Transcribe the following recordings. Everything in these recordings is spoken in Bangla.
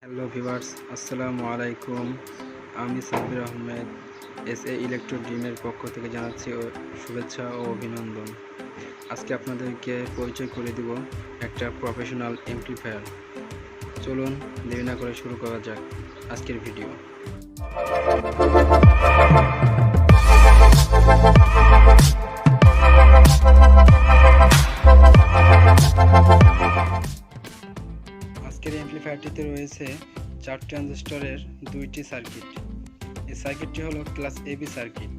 হ্যালো ভিউয়ার্স, আসসালামু আলাইকুম। আমি সাব্বির আহমেদ SA ইলেকট্রো ড্রিমের পক্ষ থেকে জানাচ্ছি শুভেচ্ছা ও অভিনন্দন। আজকে আপনাদেরকে পরিচয় করে দিব একটা প্রফেশনাল অ্যাম্প্লিফায়ার। চলুন দেরি না করে শুরু করা যাক আজকের ভিডিও। আজকের অ্যাম্প্লিফায়ারটিতে রয়েছে 4 ট্রানজিস্টরের 2টি সার্কিট। এই সার্কিটটি হলো ক্লাস AB সার্কিট।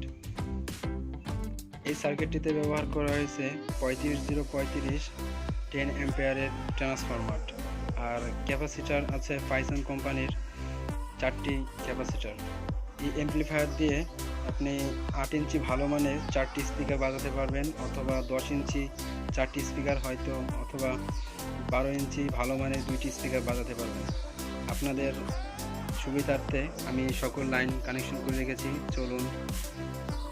এই সার্কিটটিতে ব্যবহার করা হয়েছে 35035 10 অ্যাম্পিয়ারের ট্রান্সফরমার, আর ক্যাপাসিটার আছে ফাইসন কোম্পানির 4টি ক্যাপাসিটার। এই অ্যাম্প্লিফায়ার দিয়ে আপনি 8 ইঞ্চি ভালো মানের 4টি স্পিকার বাজাতে পারবেন, অথবা 10 ইঞ্চি 4টি স্পিকার হয়তো, অথবা 12 ইঞ্চি ভালো মানের 2টি স্পিকার বাজাতে পারবেন। আপনাদের সুবিধার্থে আমি সকল লাইন কানেকশন করে রেখেছি। চলুন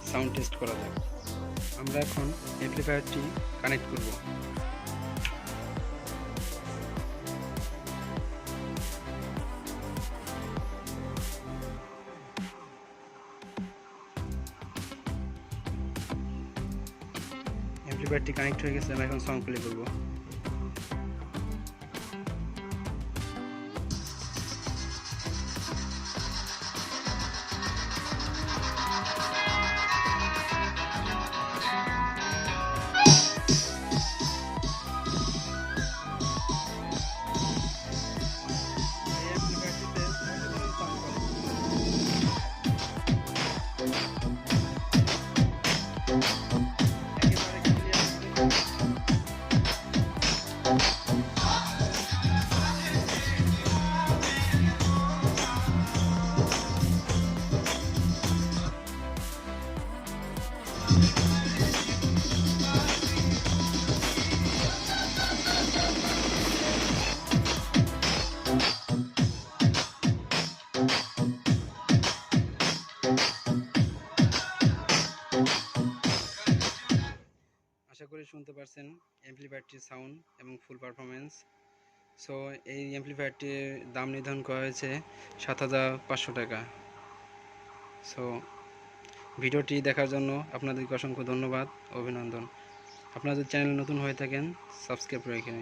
সাউন্ড টেস্ট করা যাক। আমরা এখন অ্যাম্প্লিফায়ারটি কানেক্ট করব। অ্যাম্প্লিফায়ারটি কানেক্ট হয়ে গেছে, আমরা এখন সাউন্ড প্লে করব। আশা করি শুনতে পারছেন অ্যাম্প্লিফায়ারটির সাউন্ড এবং ফুল পারফরমেন্স। সো এই অ্যাম্প্লিফায়ারটির দাম নির্ধারণ করা হয়েছে 7500 টাকা। সো ভিডিওটি দেখার জন্য আপনাদেরকে অসংখ্য ধন্যবাদ, অভিনন্দন। আপনাদের চ্যানেল নতুন হয়ে থাকেন, সাবস্ক্রাইব করে রাখেন।